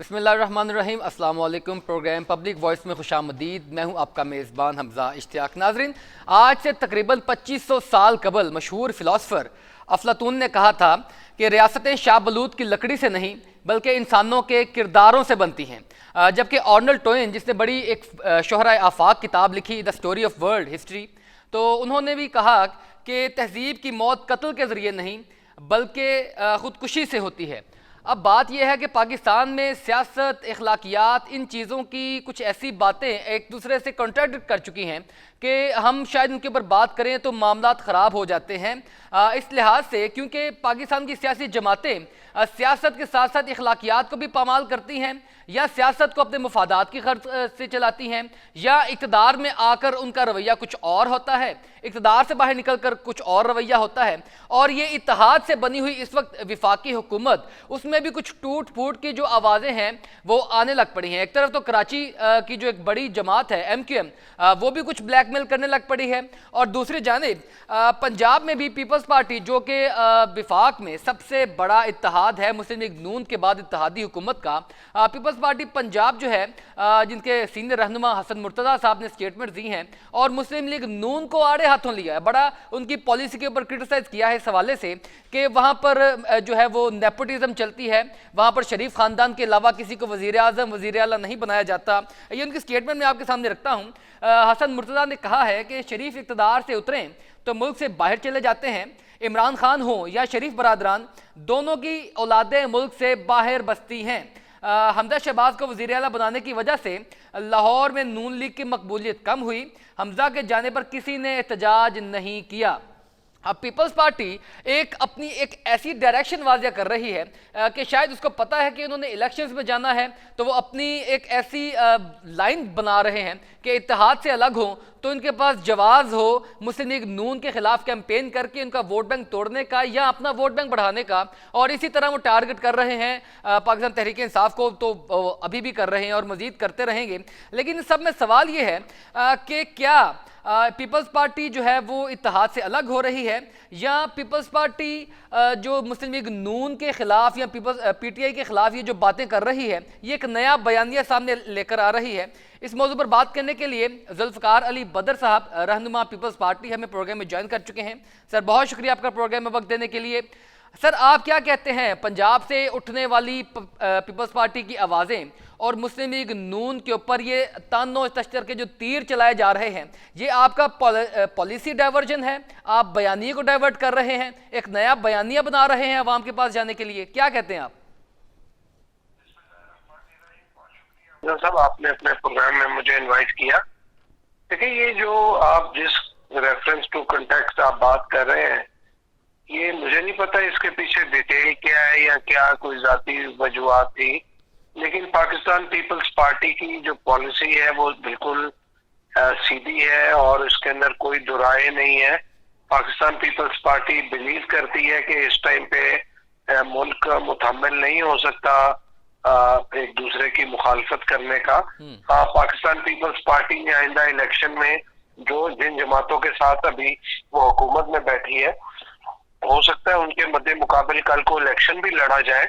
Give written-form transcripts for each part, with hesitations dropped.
बिस्मिल्लाहिर्रहमानिर्रहीम, अस्सलाम वालेकुम। प्रोग्राम पब्लिक वॉइस में खुशामदीद। मैं हूं आपका मेज़बान हमज़ा इश्तियाक। नाज़रीन, आज से तकरीबन 2500 साल कबल मशहूर फ़िलासफ़र अफलातून ने कहा था कि रियासतें शाहबलूत की लकड़ी से नहीं बल्कि इंसानों के किरदारों से बनती हैं। जबकि आर्नल्ड टोइन, जिसने बड़ी एक शोहरा आफाक किताब लिखी the story of world history, तो उन्होंने भी कहा कि तहज़ीब की मौत कत्ल के ज़रिए नहीं बल्कि ख़ुदकुशी से होती है। अब बात यह है कि पाकिस्तान में सियासत, अखलाकियात, इन चीज़ों की कुछ ऐसी बातें एक दूसरे से कॉन्ट्रैडिक्ट कर चुकी हैं कि हम शायद उनके ऊपर बात करें तो मामलात ख़राब हो जाते हैं। इस लिहाज से क्योंकि पाकिस्तान की सियासी जमातें सियासत के साथ साथ अखलाकियात को भी पामाल करती हैं, या सियासत को अपने मुफादात की खर्च से चलाती हैं, या इक़्तिदार में आकर उनका रवैया कुछ और होता है, इक़्तिदार से बाहर निकल कर कुछ और रवैया होता है। और ये इत्तेहाद से बनी हुई इस वक्त विफाकी हुकूमत, उसमें भी कुछ टूट फूट की जो आवाज़ें हैं वो आने लग पड़ी हैं। एक तरफ तो कराची की जो एक बड़ी जमात है MQM, वो भी कुछ ब्लैकमेल करने लग पड़ी है, और दूसरी जानिब पंजाब में भी पीपल्स पार्टी, जो कि विफाक में सबसे बड़ा इत्तेहाद है मुस्लिम लीग नून के बाद इत्तेहादी हुकूमत का, पीपल्स पार्टी पंजाब जो है, जिनके सीनियर रहनुमा हसन मुर्तज़ा साहब ने स्टेटमेंट दी हैं और मुस्लिम लीग नून को आड़े हाथों लिया है, बड़ा उनकी पॉलिसी के ऊपर क्रिटिसाइज़ किया है इस हवाले से कि वहाँ पर जो है वो नेपोटिज्म चलती है, वहाँ पर शरीफ ख़ानदान के अलावा किसी को वज़ीर आज़म, वज़ीर आला नहीं बनाया जाता। ये उनकी स्टेटमेंट में आपके सामने रखता हूँ। हसन मुर्तज़ा ने कहा है कि शरीफ इक़्तिदार से उतरें तो मुल्क से बाहर चले जाते हैं। इमरान खान हो या शरीफ बरादरान, दोनों की औलादें मुल्क से बाहर बसती हैं। हमजा शहबाज को वज़ीर आला बनाने की वजह से लाहौर में नून लीग की मकबूलियत कम हुई। हमजा के जाने पर किसी ने एहतजाज नहीं किया। अब पीपल्स पार्टी अपनी एक ऐसी डायरेक्शन वाज़िया कर रही है कि शायद उसको पता है कि उन्होंने इलेक्शंस में जाना है, तो वो अपनी एक ऐसी लाइन बना रहे हैं कि इत्तेहाद से अलग हो तो इनके पास जवाज़ हो मुस्लिम लीग नून के खिलाफ कैंपेन करके उनका वोट बैंक तोड़ने का या अपना वोट बैंक बढ़ाने का। और इसी तरह वो टारगेट कर रहे हैं पाकिस्तान तहरीक इंसाफ को, तो अभी भी कर रहे हैं और मज़ीद करते रहेंगे। लेकिन सब में सवाल ये है कि क्या पीपल्स पार्टी जो है वो इत्तेहाद से अलग हो रही है, या पीपल्स पार्टी जो मुस्लिम लीग नून के खिलाफ या PTI के खिलाफ ये जो बातें कर रही है, ये एक नया बयानिया सामने लेकर आ रही है। इस मौजू पर बात करने के लिए जुल्फ़कार अली बदर साहब, रहनुमा पीपल्स पार्टी, हमें प्रोग्राम में ज्वाइन कर चुके हैं। सर, बहुत शुक्रिया आपका प्रोग्राम में वक्त देने के लिए। सर, आप क्या कहते हैं, पंजाब से उठने वाली पीपल्स पार्टी की आवाज़ें और मुस्लिम लीग नून के ऊपर ये तानो तश्तर के जो तीर चलाए जा रहे हैं, ये आपका पॉलिसी डाइवर्जन है? आप बयानिए को डाइवर्ट कर रहे हैं, एक नया बयानिया बना रहे हैं अवाम के पास जाने के लिए? क्या कहते हैं आप? साहब, आपने अपने प्रोग्राम में मुझे इनवाइट किया। देखिए, ये जो आप जिस रेफरेंस टू कंटेक्स्ट आप बात कर रहे हैं, ये मुझे नहीं पता इसके पीछे डिटेल क्या है या क्या कोई जाती वजूहात थी, लेकिन पाकिस्तान पीपल्स पार्टी की जो पॉलिसी है वो बिल्कुल सीधी है और इसके अंदर कोई दुराए नहीं है। पाकिस्तान पीपल्स पार्टी बिलीव करती है कि इस टाइम पे मुल्क मुतहम्मिल नहीं हो सकता एक दूसरे की मुखालफत करने का। पाकिस्तान पीपल्स पार्टी ने आइंदा इलेक्शन में जिन जमातों के साथ अभी वो हुकूमत में बैठी है, हो सकता है उनके मद्दे मुकाबले कल को इलेक्शन भी लड़ा जाए,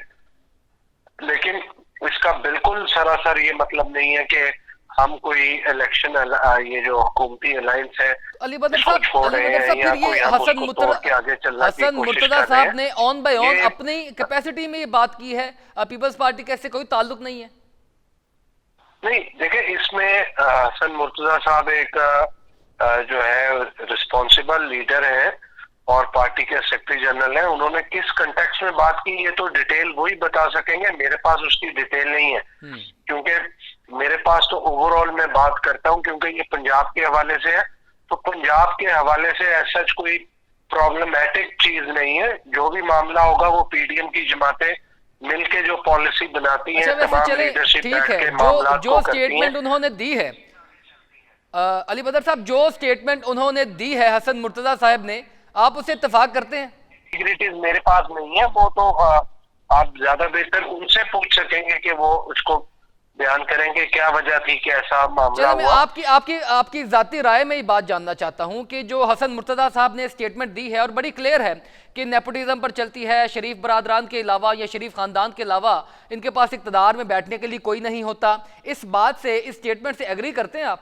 लेकिन इसका बिल्कुल सरासर ये मतलब नहीं है कि हम कोई इलेक्शन ये जो हुकूमती अलायंस है अली बदर साहब, हसन मुर्तज़ा साहब ने ऑन बाय ऑन अपनी कैपेसिटी में ये बात की है, पीपल्स पार्टी का इससे कोई ताल्लुक नहीं है। नहीं, देखिए, इसमें हसन मुर्तज़ा साहब एक जो है रिस्पॉन्सिबल लीडर है और पार्टी के सेक्रेटरी जनरल हैं। उन्होंने किस कंटेक्स्ट में बात की ये तो डिटेल वही बता सकेंगे, मेरे पास उसकी डिटेल नहीं है, क्योंकि मेरे पास तो ओवरऑल मैं बात करता हूं, क्योंकि ये पंजाब के हवाले से है, तो पंजाब के हवाले से ऐसा कोई प्रॉब्लमेटिक चीज नहीं है। जो भी मामला होगा वो PDM की जमातें मिलके जो पॉलिसी बनाती हैं, तमाम लीडरशिप बैठ के मामलात को करती हैं। स्टेटमेंट उन्होंने दी है अली बदर साहब, जो स्टेटमेंट उन्होंने दी है हसन मुर्तज़ा साहब ने, आप उसे इत्तेफाक करते हैं? सिक्योरिटीज मेरे पास नहीं है, वो तो आप ज्यादा बेहतर उनसे पूछ सकेंगे कि वो उसको बयान करेंगे क्या वजह थी, कैसा मामला चलो मैं हुआ। आपकी आपकी आपकी जाती राय में ये बात जानना चाहता हूं कि जो हसन मुर्तजा साहब ने स्टेटमेंट दी है और बड़ी क्लियर है कि नेपोटिज्म पर चलती है, शरीफ बरादरान के अलावा या शरीफ खानदान के अलावा इनके पास इक़्तिदार में बैठने के लिए कोई नहीं होता, इस बात से, इस स्टेटमेंट से एग्री करते हैं आप?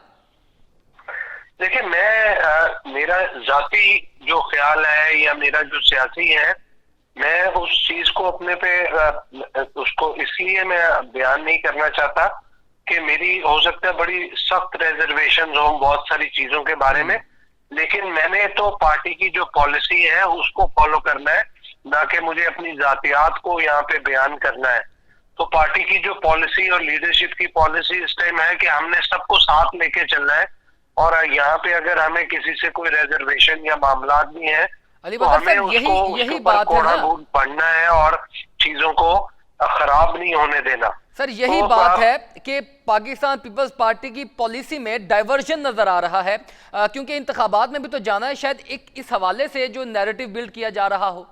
देखिए मेरा जाती जो ख्याल है या मेरा जो सियासी है, मैं उस चीज को अपने पे उसको इसलिए मैं बयान नहीं करना चाहता कि मेरी हो सकता है बड़ी सख्त रिजर्वेशन हो बहुत सारी चीजों के बारे में, लेकिन मैंने तो पार्टी की जो पॉलिसी है उसको फॉलो करना है, ना कि मुझे अपनी जातियात को यहाँ पे बयान करना है। तो पार्टी की जो पॉलिसी और लीडरशिप की पॉलिसी इस टाइम है कि हमने सबको साथ लेके चलना है, और यहाँ पे अगर हमें किसी से कोई रिजर्वेशन या मामला भी है अली तो बकर हमें साहब, उसको यही बात है ना पढ़ना है और चीजों को खराब नहीं होने देना। सर, यही तो बात है कि पाकिस्तान पीपल्स पार्टी की पॉलिसी में डाइवर्जन नजर आ रहा है, क्योंकि इंतखाबात में भी तो जाना है, शायद एक इस हवाले से जो नैरेटिव बिल्ड किया जा रहा हो।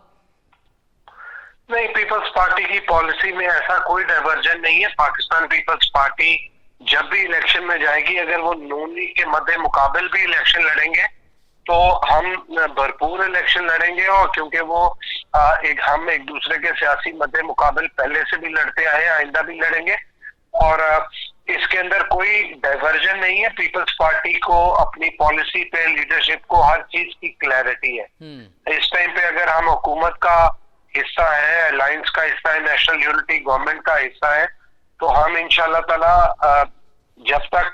नहीं, पीपल्स पार्टी की पॉलिसी में ऐसा कोई डाइवर्जन नहीं है। पाकिस्तान पीपल्स पार्टी जब भी इलेक्शन में जाएगी, अगर वो नून लीग के मद्दे मुकाबिल भी इलेक्शन लड़ेंगे तो हम भरपूर इलेक्शन लड़ेंगे, और क्योंकि वो हम एक दूसरे के सियासी मद्दे मुकाबिल पहले से भी लड़ते आए, आइंदा भी लड़ेंगे, और इसके अंदर कोई डाइवर्जन नहीं है। पीपल्स पार्टी को अपनी पॉलिसी पे, लीडरशिप को, हर चीज की क्लैरिटी है। इस टाइम पे अगर हम हुकूमत का हिस्सा है, अलायंस का हिस्सा है, नेशनल यूनिटी गवर्नमेंट का हिस्सा है, तो हम इंशाल्लाह ताला जब तक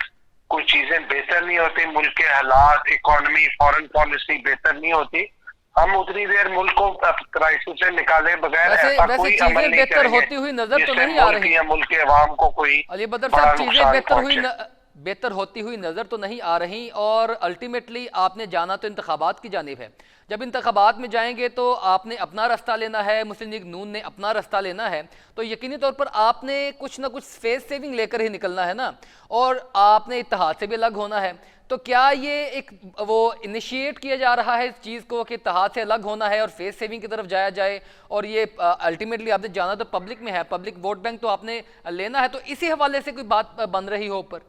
कोई चीजें बेहतर नहीं होती, मुल्क के हालात, इकोनॉमी, फॉरेन पॉलिसी बेहतर नहीं होती, हम उतनी देर मुल्क को क्राइसिस से निकाले बगैर ऐसा कोई अमल नहीं बेहतर करेंगे होती हुई नजर तो नहीं आ रही या मुल्क के अवाम को कोई अली बदर बड़ा साहब, चीजें नुकसान बेहतर होती हुई नजर तो नहीं आ रही, और अल्टीमेटली आपने जाना तो इंतखाबात की जानिब है। जब इंतखाबात में जाएंगे तो आपने अपना रास्ता लेना है, मुस्लिम लीग नून ने अपना रास्ता लेना है, तो यकीनी तौर पर आपने कुछ ना कुछ फेस सेविंग लेकर ही निकलना है ना, और आपने इत्तेहाद से भी अलग होना है। तो क्या ये एक वो इनिशिएट किया जा रहा है इस चीज़ को कि इत्तेहाद से अलग होना है और फेस सेविंग की तरफ जाया जाए, और ये अल्टीमेटली आपने जाना तो पब्लिक में है, पब्लिक वोट बैंक तो आपने लेना है, तो इसी हवाले से कोई बात बन रही हो ऊपर?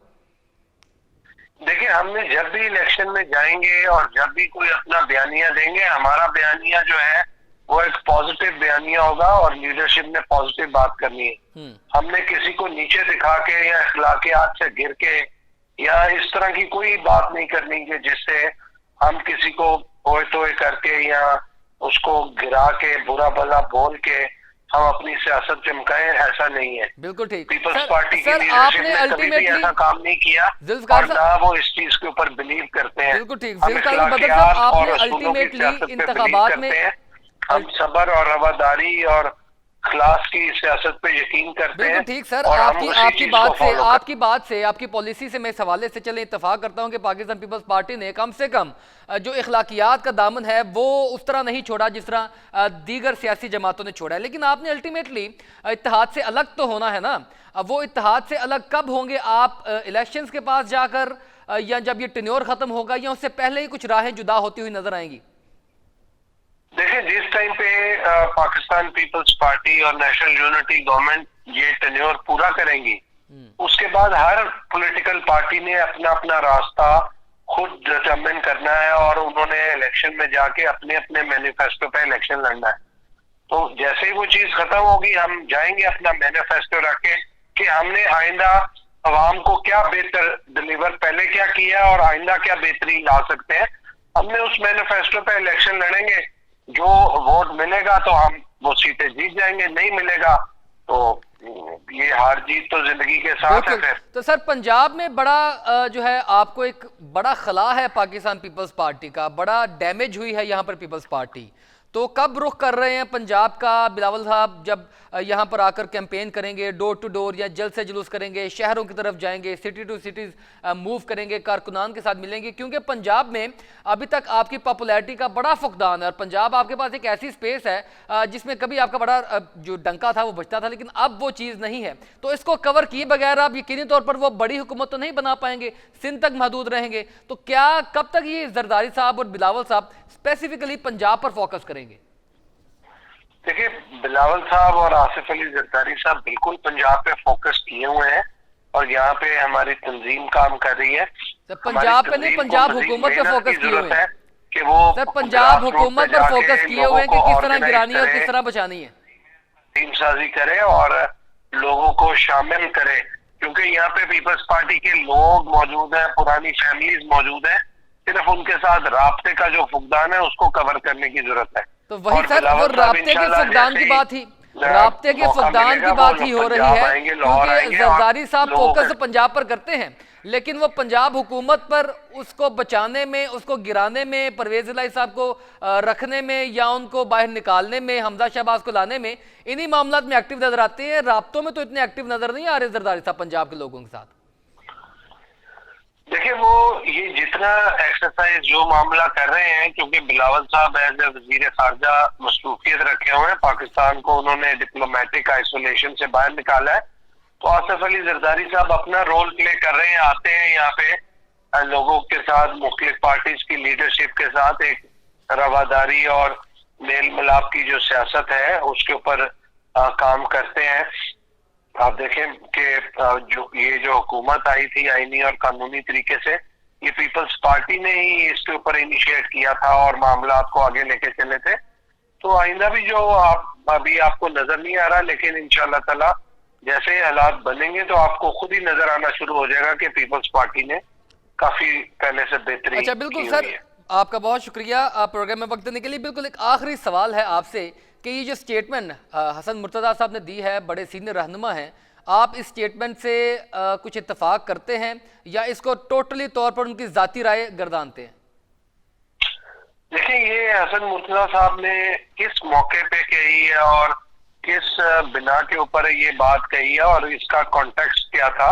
देखिए, हमने जब भी इलेक्शन में जाएंगे और जब भी कोई अपना बयानिया देंगे, हमारा बयानिया जो है वो एक पॉजिटिव बयानिया होगा, और लीडरशिप ने पॉजिटिव बात करनी है। हमने किसी को नीचे दिखा के या अखलाकियात से गिर के या इस तरह की कोई बात नहीं करनी है जिससे हम किसी को ओए तोए करके या उसको गिरा के बुरा भला बोल के हम अपनी सियासत चमकाएं, ऐसा नहीं है। बिल्कुल ठीक। पीपल्स पार्टी की लीडरशिप ने कभी भी ऐसा काम नहीं किया, और ना वो इस चीज के ऊपर बिलीव करते हैं। बिल्कुल ठीक। हम अखलाकियात और असूलों की सियासत पे बिलीव करते हैं। हम सब्र और रवादारी और खलास की सियासत पे यकीन करते हैं। बिल्कुल ठीक सर, और आपकी बात से, आपकी पॉलिसी से मैं इस हवाले से चले इत्तेफाक करता हूं कि पाकिस्तान पीपल्स पार्टी ने कम से कम जो इखलाकियात का दामन है वो उस तरह नहीं छोड़ा जिस तरह दीगर सियासी जमातों ने छोड़ा है, लेकिन आपने अल्टीमेटली इत्तेहाद से अलग तो होना है ना। अब वो इत्तेहाद से अलग कब होंगे आप? इलेक्शंस के पास जाकर, या जब ये टेन्योर खत्म होगा, या उससे पहले ही कुछ राहें जुदा होती हुई नजर आएंगी? देखिए, जिस टाइम पे पाकिस्तान पीपल्स पार्टी और नेशनल यूनिटी गवर्नमेंट ये टेन्योर पूरा करेंगी, उसके बाद हर पॉलिटिकल पार्टी ने अपना अपना रास्ता खुद डिटरमिन करना है, और उन्होंने इलेक्शन में जाके अपने अपने मैनिफेस्टो पे इलेक्शन लड़ना है। तो जैसे ही वो चीज खत्म होगी, हम जाएंगे अपना मैनिफेस्टो रख के कि हमने आइंदा अवाम को क्या बेहतर डिलीवर पहले क्या किया और आइंदा क्या बेहतरी ला सकते हैं। हमने उस मैनिफेस्टो पे इलेक्शन लड़ेंगे, जो वोट मिलेगा तो हम वो सीटें जीत जाएंगे, नहीं मिलेगा तो ये हार जीत तो जिंदगी के साथ है फिर। तो सर, पंजाब में बड़ा जो है आपको एक बड़ा खला है पाकिस्तान पीपल्स पार्टी का, बड़ा डैमेज हुई है यहाँ पर पीपल्स पार्टी, तो कब रुख कर रहे हैं पंजाब का बिलावल साहब? जब यहाँ पर आकर कैंपेन करेंगे, डोर टू डोर या जल्द से जुलूस करेंगे, शहरों की तरफ जाएंगे, सिटी टू सिटीज मूव करेंगे, कारकुनान के साथ मिलेंगे, क्योंकि पंजाब में अभी तक आपकी पॉपुलैरिटी का बड़ा फुकदान है, और पंजाब आपके पास एक ऐसी स्पेस है जिसमें कभी आपका बड़ा जो डंका था वो बचता था, लेकिन अब वो चीज़ नहीं है। तो इसको कवर किए बगैर आप यकीनी तौर पर वो बड़ी हुकूमत तो नहीं बना पाएंगे, सिंध तक महदूद रहेंगे, तो क्या कब तक ये जरदारी साहब और बिलावल साहब स्पेसिफिकली पंजाब पर फोकस करेंगे? देखिए, बिलावल साहब और आसिफ अली जरदारी साहब बिल्कुल पंजाब पे फोकस किए हुए हैं, और यहाँ पे हमारी तंजीम काम कर रही है। सर पंजाब पे नहीं, पंजाब हुकूमत पे फोकस किए हुए हैं कि वो सर, पंजाब हुकूमत पर फोकस किए हुए हैं कि किस तरह गिरानी है और किस तरह बचानी है, टीम साजी करे और लोगों को शामिल करे, क्योंकि यहाँ पे पीपल्स पार्टी के लोग मौजूद हैं, पुरानी फैमिलीज मौजूद हैं, सिर्फ उनके साथ राब्ते का जो फुकदान है उसको कवर करने की जरूरत है। तो वही सर, वो राब्ते के फुकदान की बात ही, राब्ते के फुकदान की बात ही हो रही है, क्योंकि जरदारी साहब फोकस पंजाब पर करते हैं, लेकिन वो पंजाब हुकूमत पर उसको बचाने में, उसको गिराने में, परवेज इलाही साहब को रखने में या उनको बाहर निकालने में, हमजा शहबाज को लाने में, इन्हीं मामलात में एक्टिव नजर आते हैं। राब्तों में तो इतने एक्टिव नजर नहीं आ रहे जरदारी साहब पंजाब के लोगों के साथ। देखिए वो ये जितना एक्सरसाइज जो मामला कर रहे हैं, क्योंकि बिलावल साहब एज ए वजीर खारजा मसरूफियत रखे हुए हैं, पाकिस्तान को उन्होंने डिप्लोमेटिक आइसोलेशन से बाहर निकाला है, तो आसिफ अली जरदारी साहब अपना रोल प्ले कर रहे हैं, आते हैं यहाँ पे लोगों के साथ, मुख्तलिफ पार्टीज की लीडरशिप के साथ एक रवादारी और मेल मिलाप की जो सियासत है उसके ऊपर काम करते हैं। आप देखें कि जो हुकूमत आई थी आईनी और कानूनी तरीके से, ये पीपल्स पार्टी ने ही इसके ऊपर इनिशिएट किया था और मामला को आगे लेके चले थे। तो आइंदा भी जो अभी आपको नजर नहीं आ रहा, लेकिन इंशाअल्लाह ताला जैसे हालात बनेंगे तो आपको खुद ही नजर आना शुरू हो जाएगा कि पीपल्स पार्टी ने काफी पहले से बेहतरीन। अच्छा बिल्कुल सर, आपका बहुत शुक्रिया प्रोग्राम में वक्त देने के लिए। बिल्कुल एक आखिरी सवाल है आपसे कि ये जो स्टेटमेंट हसन मुर्तज़ा साहब ने दी है, बड़े सीनियर रहनुमा हैं, आप इस स्टेटमेंट से कुछ इत्तेफाक करते हैं या इसको टोटली तौर पर उनकी ज़ाती राय गर्दानते हैं? देखिए ये हसन मुर्तज़ा साहब ने किस मौके पे कही है और किस बिना के ऊपर ये बात कही है और इसका कॉन्टेक्स्ट क्या था,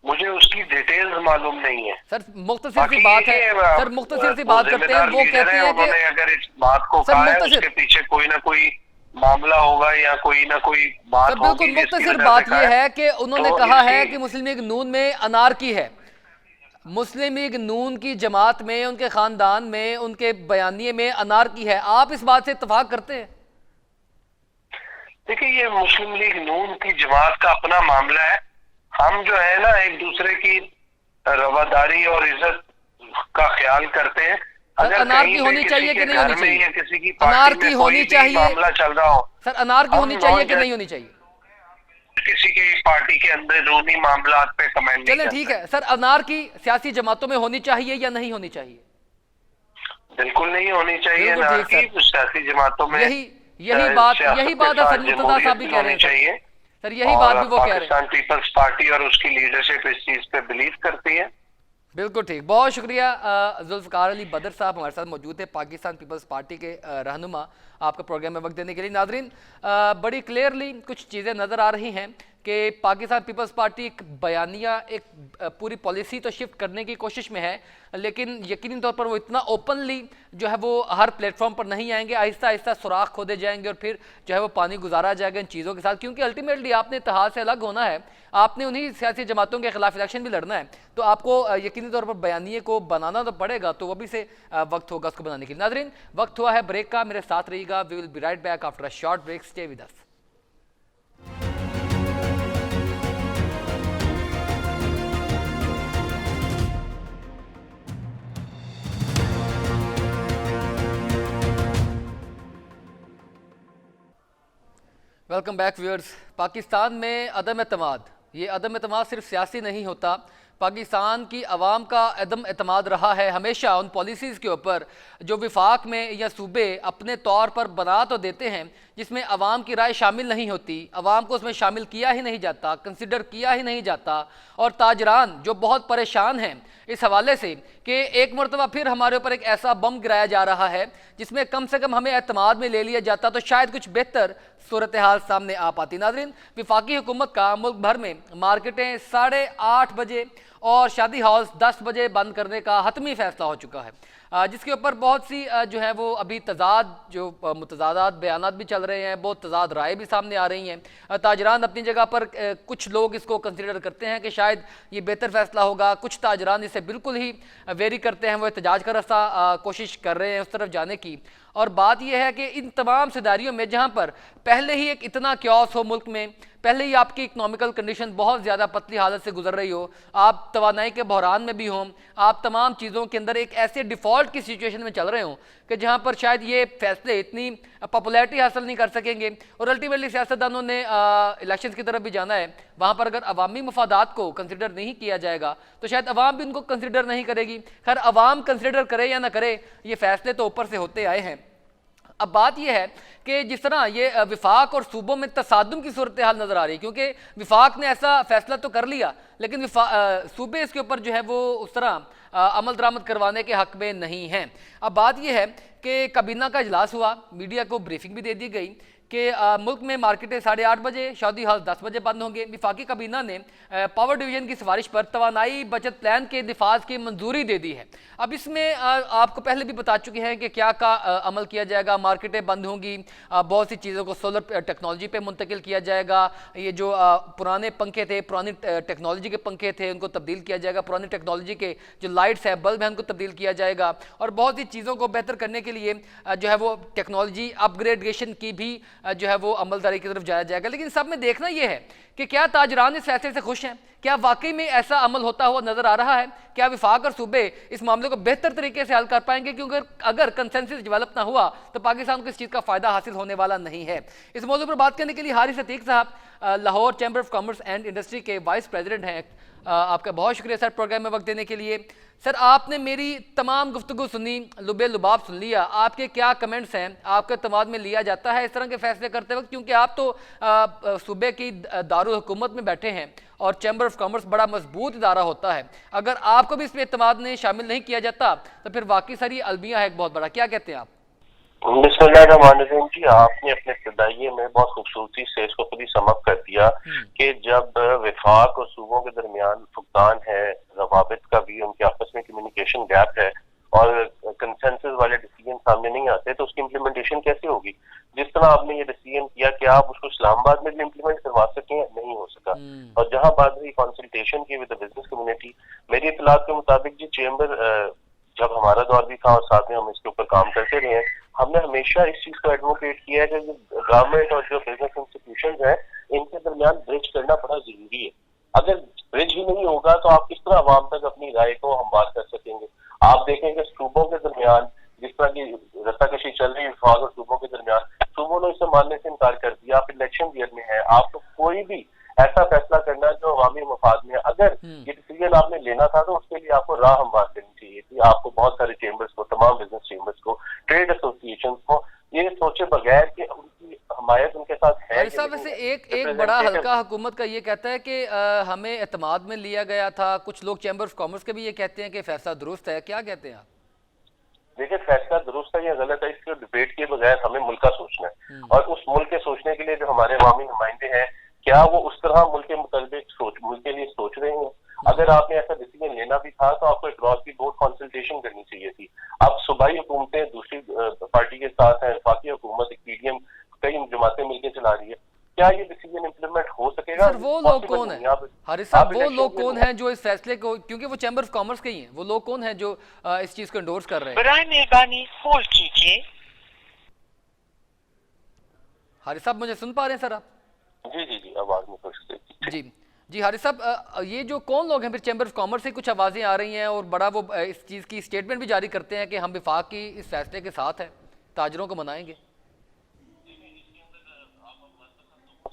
मुझे उसकी डिटेल्स मालूम नहीं है। सर मुख्तसर सी बात है सर, मुख्तसर सी बात करते हैं, वो कहते हैं कि अगर इस बात को कहा है उसके पीछे कोई ना कोई मामला होगा या कोई ना कोई बात होगी। बिल्कुल मुख्तसर बात यह है कि उन्होंने कहा है कि मुस्लिम लीग नून में अनारकी है, मुस्लिम लीग नून की जमात में, उनके खानदान में, उनके बयानिए में अनारकी है। आप इस बात से इत्तेफाक करते हैं? देखिए ये मुस्लिम लीग नून की जमात का अपना मामला है, हम जो है ना एक दूसरे की रवादारी और इज्जत का ख्याल करते हैं। अगर अनारकी होनी चाहिए कि नहीं होनी चाहिए? या किसी की अनारकी होनी चाहिए, मामला चल रहा हो सर, अनारकी होनी चाहिए कि नहीं होनी चाहिए? किसी की पार्टी के अंदरूनी मामला पे कमेंट चलें ठीक है सर, अनारकी सियासी जमातों में होनी चाहिए या नहीं होनी चाहिए? बिल्कुल नहीं होनी चाहिए अनारकी सियासी जमातों में। यही बात हसन मुर्तज़ा साहब भी कह रहे हैं सर, यही बात भी वो कह रहे हैं। पाकिस्तान पीपल्स पार्टी और उसकी लीडरशिप इस चीज पे बिलीव करती है। बिल्कुल ठीक, बहुत शुक्रिया। जुल्फ़िकार अली बदर साहब हमारे साथ मौजूद है, पाकिस्तान पीपल्स पार्टी के रहनुमा, आपका प्रोग्राम में वक्त देने के लिए। नाज़रीन बड़ी क्लियरली कुछ चीज़ें नज़र आ रही हैं कि पाकिस्तान पीपल्स पार्टी एक बयानिया, एक पूरी पॉलिसी तो शिफ्ट करने की कोशिश में है, लेकिन यकीनी तौर पर वो इतना ओपनली जो है वो हर प्लेटफॉर्म पर नहीं आएंगे। आहिस्ता आहिस्ता सुराख खोदे जाएंगे और फिर जो है वो पानी गुजारा जाएगा इन चीज़ों के साथ, क्योंकि अल्टीमेटली आपने इत्तेहाद से अलग होना है, आपने उन्हीं सियासी जमातों के खिलाफ इलेक्शन भी लड़ना है, तो आपको यकीनी तौर पर बयानिए को बनाना तो पड़ेगा, तो अभी से वक्त होगा उसको बनाने के लिए। नाज़रीन वक्त हुआ है ब्रेक का, मेरे साथ रहिएगा। We will be right back after a short break, stay with us. Welcome back viewers. Pakistan में अदम एतमाद, ये अदम एतमाद सिर्फ सियासी नहीं होता, पाकिस्तान की आवाम का अदम एतमाद रहा है हमेशा उन पॉलिसीज़ के ऊपर जो विफाक में या सूबे अपने तौर पर बना तो देते हैं, जिसमें आवाम की राय शामिल नहीं होती, आवाम को उसमें शामिल किया ही नहीं जाता, कंसिडर किया ही नहीं जाता। और ताजरान जो बहुत परेशान हैं इस हवाले से कि एक मरतबा फिर हमारे ऊपर एक ऐसा बम गिराया जा रहा है जिसमें कम से कम हमें एतमाद में ले लिया जाता तो शायद कुछ बेहतर सूरत हाल सामने आ पाती। नाज़रीन विफाकी हुकूमत का मुल्क भर में मार्केटें 8:30 बजे और शादी हाउस 10 बजे बंद करने का हतमी फैसला हो चुका है, जिसके ऊपर बहुत सी जो है वो अभी मुतज़ादात बयानात भी चल रहे हैं, बहुत तज़ाद राय भी सामने आ रही हैं। ताजरान अपनी जगह पर कुछ लोग इसको कंसिडर करते हैं कि शायद ये बेहतर फैसला होगा, कुछ ताजरान इसे बिल्कुल ही वेरी करते हैं, वो एहतजाज का रास्ता कोशिश कर रहे हैं उस तरफ जाने की। और बात यह है कि इन तमाम सिदारियों में जहाँ पर पहले ही एक इतना क्यास हो मुल्क में, पहले ही आपकी इकोनॉमिकल कंडीशन बहुत ज़्यादा पतली हालत से गुजर रही हो, आप तवानाई के बहरान में भी हों, आप तमाम चीज़ों के अंदर एक ऐसे डिफ़ॉल्ट की सिचुएशन में चल रहे हों कि जहाँ पर शायद ये फैसले इतनी पॉपुलैरिटी हासिल नहीं कर सकेंगे, और अल्टीमेटली सियासतदानों ने इलेक्शंस की तरफ भी जाना है, वहाँ पर अगर अवामी मफादात को कंसिडर नहीं किया जाएगा तो शायद अवाम भी उनको कंसिडर नहीं करेगी। खैर, अवाम कंसिडर करे या ना करे, ये फैसले तो ऊपर से होते आए हैं। अब बात यह है कि जिस तरह ये विफाक और सूबों में तसादुम की सूरत हाल नज़र आ रही है, क्योंकि विफाक ने ऐसा फैसला तो कर लिया लेकिन सूबे इसके ऊपर जो है वो उस तरह अमल दरामद करवाने के हक में नहीं हैं। अब बात यह है कि काबीना का इजलास हुआ, मीडिया को ब्रीफिंग भी दे दी गई कि मुल्क में मार्केटें 8:30 बजे, शादी हाउस 10 बजे बंद होंगे। विफाकी काबीना ने पावर डिवीजन की सिफारिश पर तवानाई बचत प्लान के निफाज की मंजूरी दे दी है। अब इसमें आपको पहले भी बता चुके हैं कि क्या का अमल किया जाएगा। मार्केटें बंद होंगी, बहुत सी चीज़ों को सोलर टेक्नोलॉजी पे मुंतकिल किया जाएगा। ये जो पुराने पंखे थे, पुरानी टेक्नोलॉजी के पंखे थे, उनको तब्दील किया जाएगा। पुरानी टेक्नोलॉजी के जो लाइट्स है, बल्ब हैं, उनको तब्दील किया जाएगा। और बहुत सी चीज़ों को बेहतर करने के लिए जो है वो टेक्नोलॉजी अपग्रेडेशन की भी जो है वो अमलदारी की तरफ जाया जाएगा। लेकिन सब में देखना यह है कि क्या ताजरान इस फैसले से खुश हैं, क्या वाकई में ऐसा अमल होता हुआ नजर आ रहा है, क्या विफाक और सूबे इस मामले को बेहतर तरीके से हल कर पाएंगे, क्योंकि अगर कंसेंसस डेवलप ना हुआ तो पाकिस्तान को इस चीज़ का फायदा हासिल होने वाला नहीं है। इस मौजूद पर बात करने के लिए हारिस अतीक साहब, Lahore chamber of commerce and industry के वाइस प्रेसिडेंट हैं। आपका बहुत शुक्रिया सर प्रोग्राम में वक्त देने के लिए। सर, आपने मेरी तमाम गुफ्तगू सुनी, लुबे लुबाब सुन लिया, आपके क्या कमेंट्स हैं, आपके एतमाद में लिया जाता है इस तरह के फैसले करते वक्त, क्योंकि आप तो सूबे की दारुल हुकूमत में बैठे हैं और चैम्बर ऑफ कॉमर्स बड़ा मजबूत इदारा होता है, अगर आपको भी इसमें एतमाद में शामिल नहीं किया जाता तो फिर वाकई सर ये अलमिया है एक बहुत बड़ा, क्या कहते हैं आप? बिस्मिल्लाहिर्रहमानिर्रहीम जी, आपने अपने इब्तिदाई में बहुत खूबसूरती से इसको खुद ही समअप कर दिया कि जब विफाक और सूबों के दरमियान फुकदान है, रवाबित का भी उनके आपस में कम्युनिकेशन गैप है और कंसेंसस वाले डिसीजन सामने नहीं आते तो उसकी इम्प्लीमेंटेशन कैसे होगी। जिस तरह आपने ये डिसीजन किया कि आप उसको इस्लामाबाद में भी इम्प्लीमेंट करवा सकें, नहीं हो सका। और जहां बात रही कंसल्टेशन की विद द बिजनेस कम्युनिटी, मेरी इत्तलात के मुताबिक जी चेंबर जब हमारा दौर भी था और साथ में हम इसके ऊपर काम करते रहे हैं, हमने हमेशा इस चीज को एडवोकेट किया है कि जो गवर्नमेंट और जो बिजनेस इंस्टीट्यूशन है इनके दरमियान ब्रिज करना बड़ा जरूरी है। अगर ब्रिज ही नहीं होगा तो आप किस तरह आवाम तक अपनी राय को हमवार कर सकेंगे। आप देखेंगे सूबों के दरमियान जिस तरह की रस्साकशी चल रही है विफाक और सूबों के दरमियान, सूबों ने इसे मानने से इनकार कर दिया। आप इलेक्शन ईयर में है, आपको कोई भी ऐसा फैसला करना है जो अवामी मफाद में है, अगर ये डिसीजन आपने लेना था तो उसके लिए आपको राह हमवार करनी चाहिए थी। आपको बहुत सारे चेंबर्स को, तमाम बिजनेस चेंबर्स को, ट्रेड एसोसिएशन को ये सोचे बगैर कि उनकी हमायत उनके साथ है। साहब, वैसे एक बड़ा हल्का हुकूमत का ये कहता है कि हमें एतमाद में लिया गया था, कुछ लोग चैम्बर ऑफ कॉमर्स के भी ये कहते हैं कि फैसला दुरुस्त है, क्या कहते हैं आप? देखिए, फैसला दुरुस्त है या गलत है इसको डिबेट किए बगैर हमें मुल्क का सोचना है और उस मुल्क के सोचने के लिए जो हमारे अवामी नुमाइंदे हैं, क्या वो उस तरह मुल्क के मुताबिक मुल्क के लिए सोच रहे हैं। अगर आपने ऐसा डिसीजन लेना भी था तो आपको अक्रॉस दी बोर्ड कंसल्टेशन करनी चाहिए थी। अब सूबाई हुकूमतें दूसरी पार्टी के साथ हैं, वफाकी हुकूमत पीडीएम कई जमातें मिलकर चला रही है, क्या ये डिसीजन इम्प्लीमेंट हो सकेगा? सर, वो लोग कौन है हारिस साहब, वो लोग कौन हैं जो इस फैसले को, क्योंकि वो चैम्बर ऑफ कॉमर्स के ही हैं, वो लोग कौन हैं जो इस चीज को एंडोर्स कर रहे हैं? बराए मेहरबानी होल्ड कीजिए। हारिस साहब, मुझे सुन पा रहे हैं सर आप? जी, आवाज में कुछ जी हारिस साहब, ये जो कौन लोग हैं फिर चैम्बर ऑफ कॉमर्स से कुछ आवाज़ें आ रही हैं और बड़ा वो इस चीज़ की स्टेटमेंट भी जारी करते हैं कि हम विफाक की इस फैसले के साथ हैं, ताजरों को मनाएंगे।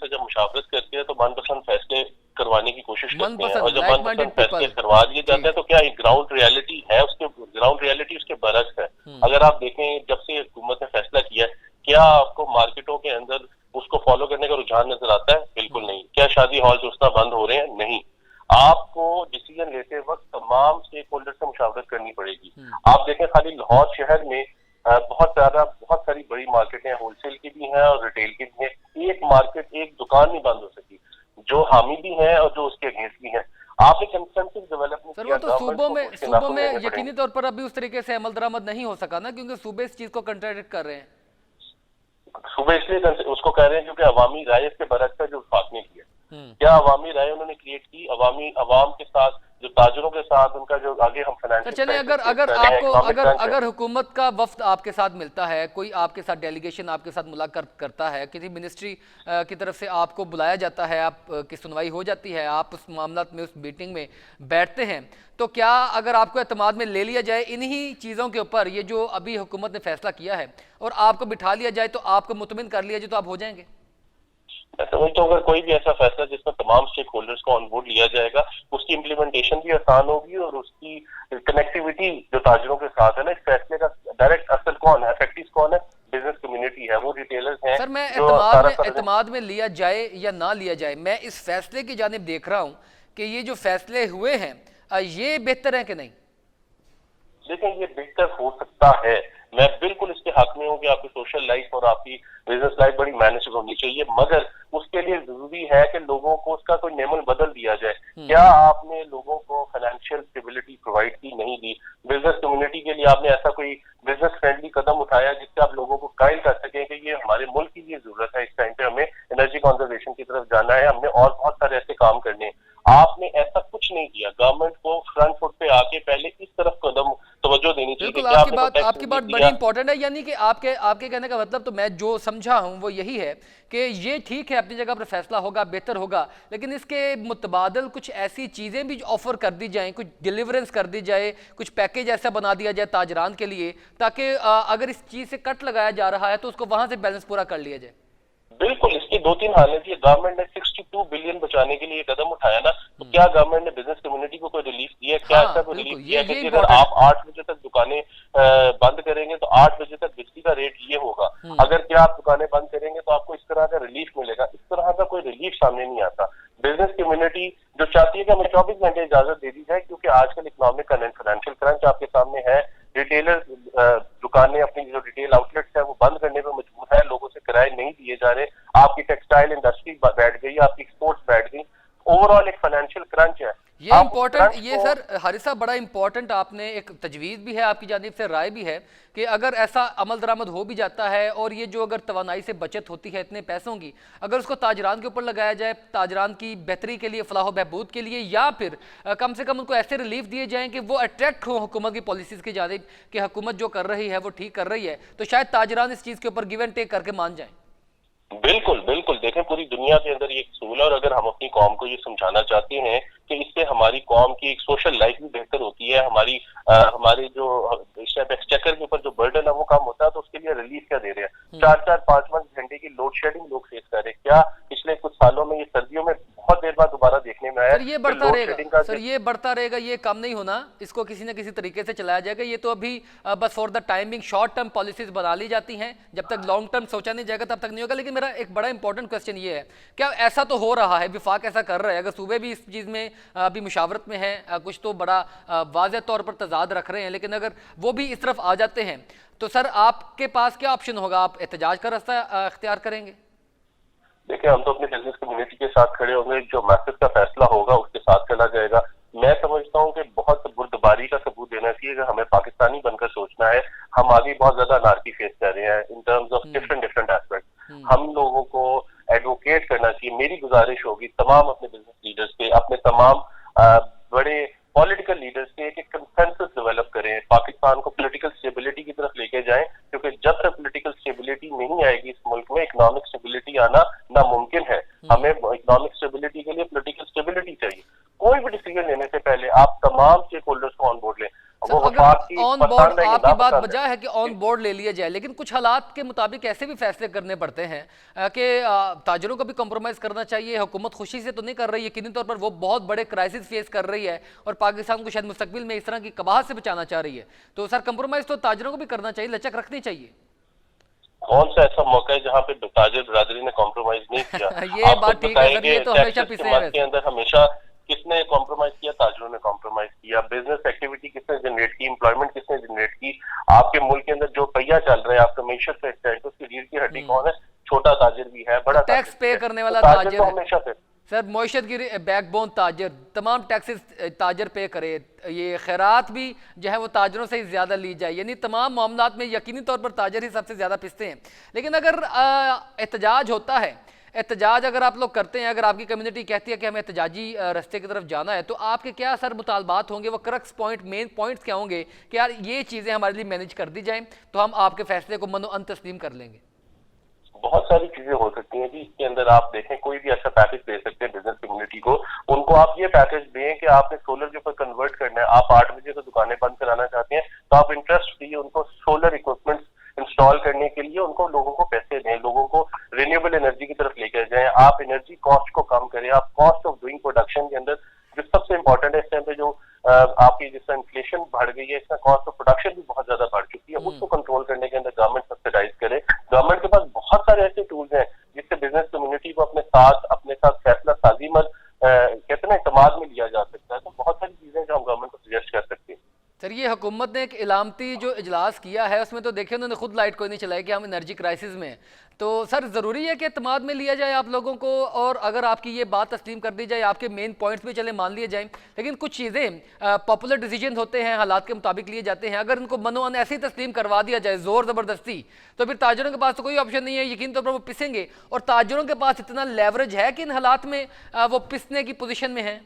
जब मुशावरत करते हैं तो मनपसंद फैसले करवाने की कोशिश करते हैं और जब like मनपसंद फैसले करवा दिए जाते हैं तो क्या ग्राउंड रियलिटी है, उसके ग्राउंड रियलिटी उसके बरक्स है। अगर आप देखें जब से हुकूमत ने फैसला किया, क्या आपको मार्केटों के अंदर उसको फॉलो करने का रुझान नजर आता है? बिल्कुल नहीं। क्या शादी हॉल जो उसका बंद हो रहे हैं? नहीं। आपको डिसीजन लेते वक्त तमाम स्टेक होल्डर से मुशावरत करनी पड़ेगी। आप देखें खाली लाहौर शहर में बहुत सारी बड़ी मार्केटें होलसेल की भी हैं और रिटेल की भी हैं। एक मार्केट, एक दुकान नहीं बंद हो सकी, जो हामी भी हैं और जो उसके अगेंस्ट भी हैं। आपने कंसेंसस डेवलप सर, वो तो सूबों में यकीनी तौर पर अभी उस तरीके से अमल दरामद नहीं हो सका ना, क्योंकि सूबे इस चीज को कंट्राडिक्ट कर रहे हैं। सूबे इसलिए उसको कह रहे हैं क्योंकि अवामी राय के बरक्स है जो वफाक ने किया। क्या अवामी राय उन्होंने क्रिएट की? अवाम के साथ जो ताजरों के साथ उनका जो आगे हम सर फाइनेंशियल चलिए, अगर हुकूमत का वफ्द आपके साथ मिलता है, कोई आपके साथ डेलीगेशन आपके साथ मुलाकात करता है, किसी मिनिस्ट्री की तरफ से आपको बुलाया जाता है, आप की सुनवाई हो जाती है, आप उस मामला में उस मीटिंग में बैठते हैं, तो क्या अगर आपको एतमाद में ले लिया जाए इन्हीं चीज़ों के ऊपर, ये जो अभी हुकूमत ने फैसला किया है, और आपको बिठा लिया जाए, तो आपको मुतमिन कर लिया जाए, तो आप हो जाएंगे? मैं समझता हूँ अगर कोई भी ऐसा फैसला जिसमें तमाम स्टेक होल्डर्स को ऑन बोर्ड लिया जाएगा, उसकी इम्प्लीमेंटेशन भी आसान होगी और उसकी कनेक्टिविटी जो ताजरों के साथ है ना, इस फैसले का डायरेक्ट असर कौन है, इफेक्टिव कौन है, बिजनेस कम्युनिटी है, वो रिटेलर्स हैं। सर मैं जो एतमाद में लिया जाए या ना लिया जाए, मैं इस फैसले की जानिब देख रहा हूँ कि ये जो फैसले हुए हैं ये बेहतर है कि नहीं? लेकिन ये बेहतर हो सकता है। मैं बिल्कुल इसके हक में हूँ कि आपकी सोशल लाइफ और आपकी बिजनेस लाइफ बड़ी मैनेज होनी चाहिए, मगर उसके लिए जरूरी है कि लोगों को उसका कोई नेमल बदल दिया जाए। क्या आपने लोगों को फाइनेंशियल स्टेबिलिटी प्रोवाइड की? नहीं दी। बिजनेस कम्युनिटी के लिए आपने ऐसा कोई बिजनेस फ्रेंडली कदम उठाया जिससे आप लोगों को कायल कर सकें कि ये हमारे मुल्क की ये जरूरत है, इस टाइम पे हमें एनर्जी कंजर्वेशन की तरफ जाना है, हमने और बहुत सारे ऐसे काम करने हैं। आपने ऐसा कुछ नहीं किया। गवर्नमेंट को फ्रंट फुट पे आके पहले इस तरफ कदम तवज्जो देनी चाहिए। बिल्कुल, आपकी बात बड़ी इंपॉर्टेंट है, यानी कि आपके कहने का मतलब, तो मैं जो समझा हूं वो यही है कि ये ठीक है, अपनी जगह पर फैसला होगा, बेहतर होगा, लेकिन इसके मुतबादल कुछ ऐसी चीज़ें भी ऑफर कर दी जाएं, कुछ डिलीवरेंस कर दी जाए, कुछ पैकेज ऐसा बना दिया जाए ताजरान के लिए, ताकि अगर इस चीज़ से कट लगाया जा रहा है तो उसको वहां से बैलेंस पूरा कर लिया जाए। बिल्कुल, इसकी दो तीन हालत है। गवर्नमेंट ने 62 बिलियन बचाने के लिए कदम उठाया ना, तो क्या गवर्नमेंट ने बिजनेस कम्युनिटी को कोई रिलीफ दिया? क्या ऐसा कोई रिलीफ दिया कि अगर आप 8 बजे तक दुकानें बंद करेंगे तो 8 बजे तक बिजली का रेट ये होगा, अगर क्या आप दुकानें बंद करेंगे तो आपको इस तरह का रिलीफ मिलेगा? इस तरह का कोई रिलीफ सामने नहीं आता। बिजनेस कम्युनिटी जो चाहती है कि हमें 24 घंटे इजाजत दे दी जाए, क्योंकि आजकल इकोनॉमिक एंड फाइनेंशियल क्रंच आपके सामने है। रिटेलर दुकानें, अपनी जो रिटेल आउटलेट्स है वो बंद करने पर मजबूर है, लोगों से किराए नहीं दिए जा रहे, आपकी टेक्सटाइल इंडस्ट्री बैठ गई, आपकी एक्सपोर्ट्स बैठ गई, ओवरऑल एक फाइनेंशियल क्रंच है। ये इंपॉर्टेंट, ये सर हारिस साहब बड़ा इंपॉर्टेंट, आपने एक तजवीज़ भी है, आपकी जानिब से राय भी है कि अगर ऐसा अमल दरामद हो भी जाता है और ये जो अगर तवानाई से बचत होती है इतने पैसों की, अगर उसको ताजरान के ऊपर लगाया जाए, ताजरान की बेहतरी के लिए, फलाह बहबूद के लिए, या फिर कम से कम उनको ऐसे रिलीफ दिए जाएँ कि वो अट्रैक्ट हो हुकूमत की पॉलिसीज़ की जानिब कि हुकूमत जो कर रही है वो ठीक कर रही है, तो शायद ताजरान इस चीज़ के ऊपर गिव एंड टेक करके मान जाए। बिल्कुल बिल्कुल, देखें पूरी दुनिया के अंदर ये एक असूल है, और अगर हम अपनी कौम को ये समझाना चाहते हैं कि इससे हमारी कौम की एक सोशल लाइफ भी बेहतर होती है, हमारे जो एक्सचेकर के ऊपर जो बर्डन है वो कम होता है, तो उसके लिए रिलीफ क्या दे रहे हैं? 4-4, 5-5 घंटे की लोड शेडिंग लोग फेस कर रहे हैं। क्या पिछले कुछ सालों में, ये सर्दियों में बहुत देर बाद दोबारा देखने में आया? सर ये बढ़ता रहेगा, सर ये बढ़ता रहेगा, ये कम नहीं होना, इसको किसी न किसी तरीके से चलाया जाएगा। ये तो अभी बस for the timing short term policies बना ली जाती हैं, जब तक लॉन्ग टर्म सोचा नहीं जाएगा तब तक नहीं होगा। लेकिन मेरा एक बड़ा इंपॉर्टेंट क्वेश्चन ये है, क्या ऐसा तो हो रहा है, विफाक ऐसा कर रहा है, अगर सूबे भी इस चीज़ में अभी मुशावरत में है, कुछ तो बड़ा वाज़ेह तौर पर तजाद रख रहे हैं, लेकिन अगर वो भी इस तरफ आ जाते हैं तो सर आपके पास क्या ऑप्शन होगा? आप एहतजाज का रास्ता अख्तियार करेंगे? देखिए, हम तो अपनी बिजनेस कम्युनिटी के साथ खड़े होंगे, जो मैसेज का फैसला होगा उसके साथ चला जाएगा। मैं समझता हूँ कि बहुत बुर्दबारी का सबूत देना चाहिए कि हमें पाकिस्तानी बनकर सोचना है। हम आगे बहुत ज्यादा अनारकी फेस कर रहे हैं in terms of different aspect. हम लोगों को एडवोकेट करना चाहिए। मेरी गुजारिश होगी तमाम अपने बिजनेस लीडर्स पे, अपने तमाम बड़े पॉलिटिकल लीडर्स से, एक कंसेंसस डेवलप करें, पाकिस्तान को पॉलिटिकल स्टेबिलिटी की तरफ लेके जाएं, क्योंकि जब तक पॉलिटिकल स्टेबिलिटी नहीं आएगी इस मुल्क में, इकोनॉमिक स्टेबिलिटी आना नामुमकिन है। हमें इकोनॉमिक स्टेबिलिटी के लिए पॉलिटिकल स्टेबिलिटी चाहिए। कोई भी डिसीजन लेने से पहले आप तमाम स्टेक होल्डर्स को ऑन बोर्ड लें। ऑन बोर्ड, आपकी बात बजा है कि ऑन बोर्ड ले लिया जाए, लेकिन कुछ हालात के मुताबिक ऐसे भी फैसले करने पड़ते हैं कि ताजरों को भी कॉम्प्रोमाइज़ करना चाहिए। हुकूमत खुशी से तो नहीं कर रही है, यकीनी तौर पर वो बहुत बड़े क्राइसिस फेस कर रही है और पाकिस्तान को शायद मुस्तकबिल में इस तरह की कबाहत से बचाना चाह रही है, तो सर कॉम्प्रोमाइज़ तो ताजरों को भी करना चाहिए, लचक रखनी चाहिए। कौन सा ऐसा मौका है जहाँ पे ताजर बिरादरी ने कॉम्प्रोमाइज नहीं किया? ये बात ठीक है सर, ये तो हमेशा पीछे के अंदर हमेशा किसने कॉम्प्रोमाइज किया? ताजरों ने कॉम्प्रोमाइज किया। बिजनेस एक्टिविटी किसने जनरेट की? एम्प्लॉयमेंट किसने जनरेट की? आपके मुल्क के अंदर जो पहिया चल रहा है, आपका मीशत पे तो उसकी रीढ़ की हड्डी कौन है? छोटा ताजर भी है, बड़ा टैक्स पे करने वाला ताजर तो हमेशा पे। सर मईशत की बैकबोन ताजर, तमाम टैक्सेस ताजर पे करे, ये खैरात भी जो है वो ताजरों से ही ज़्यादा ली जाए, यानी तमाम मामलात में यकीनी तौर पर ताजर ही सबसे ज़्यादा पिसते हैं। लेकिन अगर एहतजाज होता है, एहतजाज अगर आप लोग करते हैं, अगर आपकी कम्युनिटी कहती है कि हमें एहतजाजी रास्ते की तरफ जाना है, तो आपके क्या सर मुतालबात होंगे, वो क्रक्स पॉइंट, मेन पॉइंट्स क्या होंगे कि यार ये चीज़ें हमारे लिए मैनेज कर दी जाएं तो हम आपके फैसले को मनो अन तस्लीम कर लेंगे? बहुत सारी चीजें हो सकती हैं जी। इसके अंदर आप देखें, कोई भी ऐसा पैकेज दे सकते हैं बिजनेस कम्युनिटी को। उनको आप ये पैकेज दें कि आपने सोलर के ऊपर कन्वर्ट करना है, आप 8 बजे को दुकानें बंद कराना चाहते हैं, तो आप इंटरेस्ट फ्री उनको सोलर इक्विपमेंट्स इंस्टॉल करने के लिए उनको लोगों को पैसे दें, लोगों को रिन्यूएबल एनर्जी की तरफ लेकर जाएं। आप एनर्जी कॉस्ट को कम करें, आप कॉस्ट ऑफ डूइंग प्रोडक्शन के अंदर जो सबसे इंपॉर्टेंट है इस टाइम पे, जो आपकी जिस तरह इन्फ्लेशन बढ़ गई है, इसका कॉस्ट ऑफ प्रोडक्शन भी बहुत ज्यादा बढ़ चुकी है, उसको कंट्रोल करने के अंदर गवर्नमेंट सब्सिडाइज करे। गवर्नमेंट के पास बहुत सारे ऐसे टूल्स हैं जिससे बिजनेस कम्युनिटी को अपने साथ फैसला साजी मत कहते ना इत्मीनान में लिया जा सकता है। तो बहुत सारी चीजें जो हम गवर्नमेंट को सजेस्ट कर सकते हैं। सर, ये हुकूमत ने एक इलामती जो इजलास किया है उसमें तो देखिए उन्होंने खुद लाइट कोई नहीं चलाई कि हम एनर्जी क्राइसिस में हैं। तो सर ज़रूरी है कि एतमाद में लिया जाए आप लोगों को, और अगर आपकी ये बात तस्लीम कर दी जाए, आपके मेन पॉइंट्स भी चले मान लिए जाएं, लेकिन कुछ चीज़ें पॉपुलर डिसीजन होते हैं, हालात के मुताबिक लिए जाते हैं, अगर इनको मनोअन ऐसे ही तस्लीम करवा दिया जाए ज़ोर ज़बरदस्ती, तो फिर ताजरों के पास तो कोई ऑप्शन नहीं है, यकीन तौर पर वो पिसेंगे। और ताजरों के पास इतना लेवरेज है कि इन हालात में वो पिसने की पोजीशन में है।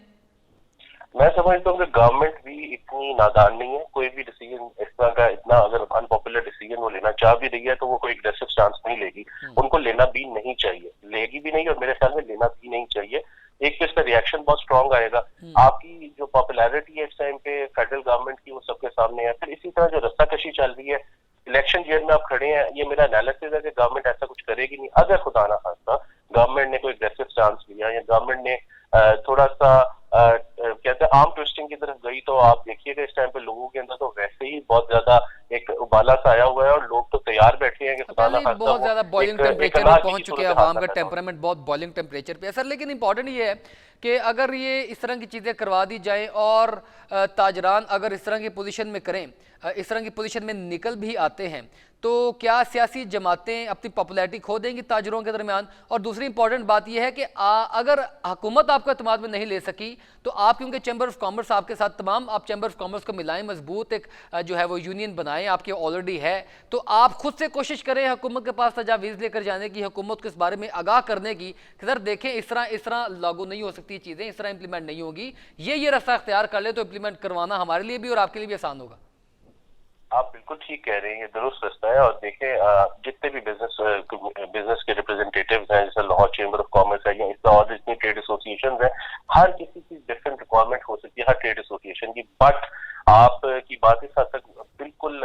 मैं समझता हूँ कि गवर्नमेंट भी इतनी नादान नहीं है। कोई भी डिसीजन इस तरह का इतना अगर अनपॉपुलर डिसीजन वो लेना चाह भी रही है तो वो कोई एग्रेसिव स्टांस नहीं लेगी, उनको लेना भी नहीं चाहिए, लेगी भी नहीं और मेरे ख्याल में लेना भी नहीं चाहिए। एक तो इसका रिएक्शन बहुत स्ट्रांग आएगा। आपकी जो पॉपुलैरिटी है इस टाइम पे फेडरल गवर्नमेंट की वो सबके सामने है। फिर इसी तरह जो रास्ता कशी चल रही है, इलेक्शन ईयर में आप खड़े हैं, ये मेरा एनालिसिस है कि गवर्नमेंट ऐसा कुछ करेगी नहीं। अगर खुदा ना खास्ता गवर्नमेंट ने कोई एग्रेसिव स्टांस लिया या गवर्नमेंट ने थोड़ा सा कहते हैं आर्म ट्विस्टिंग की तरफ गई, तो आप देखिएगा इस टाइम पे लोगों के अंदर तो वैसे ही बहुत ज्यादा एक उबाला सा आया हुआ है और लोग तो तैयार बैठे हैं कि बहुत ज्यादा बॉइलिंग टेम्परेचर पे पहुंच चुके हैं, आवाम का टेम्परामेंट बहुत बॉइलिंग टेम्परेचर पे है सर। लेकिन इंपॉर्टेंट ये है कि अगर ये इस तरह की चीज़ें करवा दी जाए और ताजरान अगर इस तरह की पोजीशन में करें, इस तरह की पोजीशन में निकल भी आते हैं, तो क्या सियासी जमातें अपनी पॉपुलैरिटी खो देंगी ताजरों के दरमियान? और दूसरी इंपॉर्टेंट बात यह है कि अगर हुकूमत आपको एतमाद में नहीं ले सकी तो आप, क्योंकि चैम्बर ऑफ कॉमर्स आपके साथ, तमाम आप चैम्बर ऑफ कॉमर्स को मिलाएं, मजबूत एक जो है वो यूनियन बनाएं, आपके ऑलरेडी है, तो आप खुद से कोशिश करें हुकूमत के पास तजावीज़ लेकर जाने की, हुकूमत को इस बारे में आगाह करने की कि सर देखें इस तरह लागू नहीं हो सकती चीज़ें, इस तरह इंप्लीमेंट नहीं होगी, ये रास्ता अख्तियार कर ले तो इंप्लीमेंट करवाना हमारे लिए भी और आपके लिए भी आसान होगा। आप बिल्कुल ठीक कह रहे हैं, ये दुरुस्त रास्ता है। और देखें जितने भी बिजनेस के रिप्रेजेंटेटिव्स हैं, जैसे लाहौर चैम्बर ऑफ कॉमर्स है या इसका और जितनी ट्रेड एसोसिएशन है, हर किसी की डिफरेंट रिक्वायरमेंट हो सकती है हर ट्रेड एसोसिएशन की। बट आपकी बात इस हद तक बिल्कुल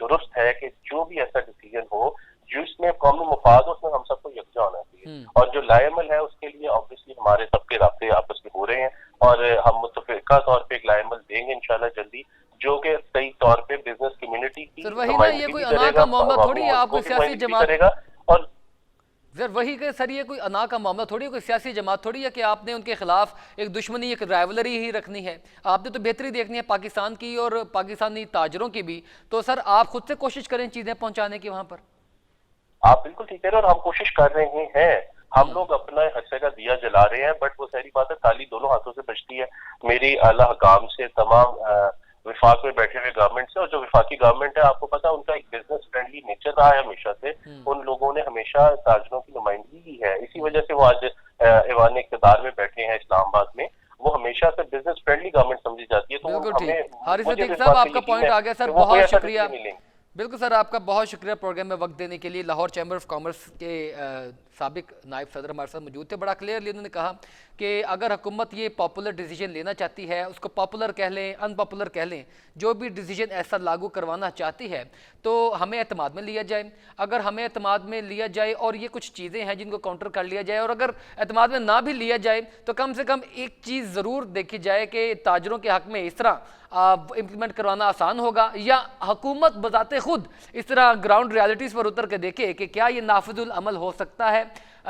दुरुस्त है कि जो भी ऐसा डिसीजन हो जिसमें कौमी मुफाद हो, उसमें हम सबको यकजा होना चाहिए। और जो लायमल है उसके लिए ऑब्वियसली हमारे सबके रास्ते आपस में हो रहे हैं और हम मुतफिका तौर पे एक लायमल देंगे इंशाल्लाह जल्दी, जो कि सही तौर पे बिजनेस कम्युनिटी की सर वही ना, ये कोई अना का मामला थोड़ी है, आप कोई सियासी जमात करेगा। और सर वही कि सर ये कोई अना का मामला थोड़ी है, कोई सियासी जमात थोड़ी है कि आपने उनके खिलाफ एक दुश्मनी, एक राइवलरी ही रखनी है। आपने तो बेहतरी देखनी है पाकिस्तान की और पाकिस्तानी ताजरों की भी। तो सर आप खुद से कोशिश करें चीजें पहुंचाने की वहां पर। आप बिल्कुल ठीक है और हम कोशिश कर रहे हैं, हम लोग अपना हिस्से का दिया जला रहे हैं। बट वो सारी बात है, ताली दोनों हाथों से बचती है, मेरी आला हुकाम से, तमाम विफाक में बैठे हुए गवर्नमेंट से। और जो विफाकी गवर्नमेंट है, आपको पता है उनका एक बिजनेस फ्रेंडली नेचर रहा है हमेशा से। उन लोगों ने हमेशा ताजरों की नुमाइंदगी की है, इसी वजह से वो आज ऐवान इख्तियार में बैठे हैं इस्लामाबाद में। वो हमेशा से बिजनेस फ्रेंडली गवर्नमेंट समझी जाती है। तो हारिस सिद्दीकी साहब आपका पॉइंट आ गया सर, बहुत शुक्रिया। बिल्कुल सर, आपका बहुत शुक्रिया प्रोग्राम में वक्त देने के लिए। लाहौर चैम्बर ऑफ कॉमर्स के साबिक नायब सदर हमारे साथ मौजूद थे। बड़ा क्लियरली उन्होंने कहा कि अगर हुकूमत ये पॉपुलर डिसीजन लेना चाहती है, उसको पॉपुलर कह लें, अनपॉपुलर कह लें, जो भी डिसीजन ऐसा लागू करवाना चाहती है तो हमें एतमाद में लिया जाए। अगर हमें एतमाद में लिया जाए और ये कुछ चीज़ें हैं जिनको काउंटर कर लिया जाए, और अगर एतमाद में ना भी लिया जाए तो कम से कम एक चीज़ ज़रूर देखी जाए कि ताजरों के हक़ में इस तरह इम्प्लीमेंट करवाना आसान होगा, या हुकूमत बजाते खुद इस तरह ग्राउंड रियलिटीज़ पर उतर के देखे कि क्या ये नाफिजुल अमल हो सकता है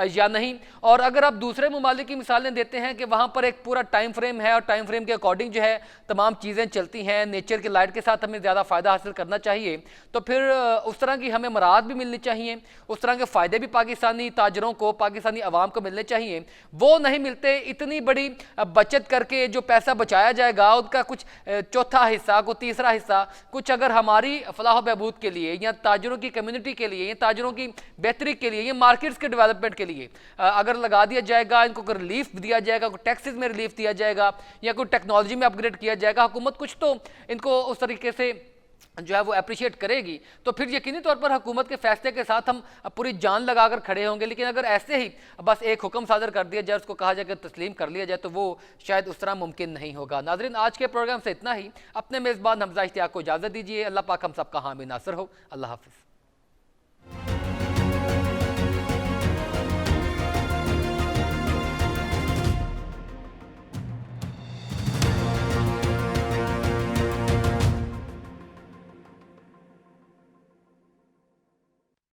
या नहीं। और अगर आप दूसरे ममालिक की मिसालें देते हैं कि वहाँ पर एक पूरा टाइम फ्रेम है और टाइम फ्रेम के अकॉर्डिंग जो है तमाम चीज़ें चलती हैं, नेचर के लाइट के साथ हमें ज़्यादा फ़ायदा हासिल करना चाहिए, तो फिर उस तरह की हमें मराद भी मिलनी चाहिए, उस तरह के फ़ायदे भी पाकिस्तानी ताजरों को, पाकिस्तानी अवाम को मिलने चाहिए। वो नहीं मिलते। इतनी बड़ी बचत करके जो पैसा बचाया जाएगा उसका कुछ चौथा हिस्सा, कुछ तीसरा हिस्सा कुछ अगर हमारी फलाह बहबूद के लिए या ताजरों की कम्युनिटी के लिए या ताजरों की बेहतरी के लिए या मार्केट्स के डेवलपमेंट के लिए अगर लगा दिया जाएगा, इनको कोई रिलीफ दिया जाएगा, कोई टैक्सेस में रिलीफ दिया जाएगा या कोई टेक्नोलॉजी में अपग्रेड किया जाएगा, हुकूमत कुछ तो इनको उस तरीके से जो है वो अप्रिशिएट करेगी, तो फिर यकीनी तौर पर हुकूमत के फैसले के साथ हम पूरी जान लगाकर खड़े होंगे। लेकिन अगर ऐसे ही बस एक हुक्म सादर कर दिया जाए, उसको कहा जाए कि तस्लीम कर लिया जाए, तो वो शायद उस तरह मुमकिन नहीं होगा। नाज़रीन, आज के प्रोग्राम से इतना ही। अपने मेज़बान हमजा इश्तियाक को इजाज़त दीजिए। अल्लाह पाक हम सबका हामी नासर हो। अल्लाह हाफ़िज़।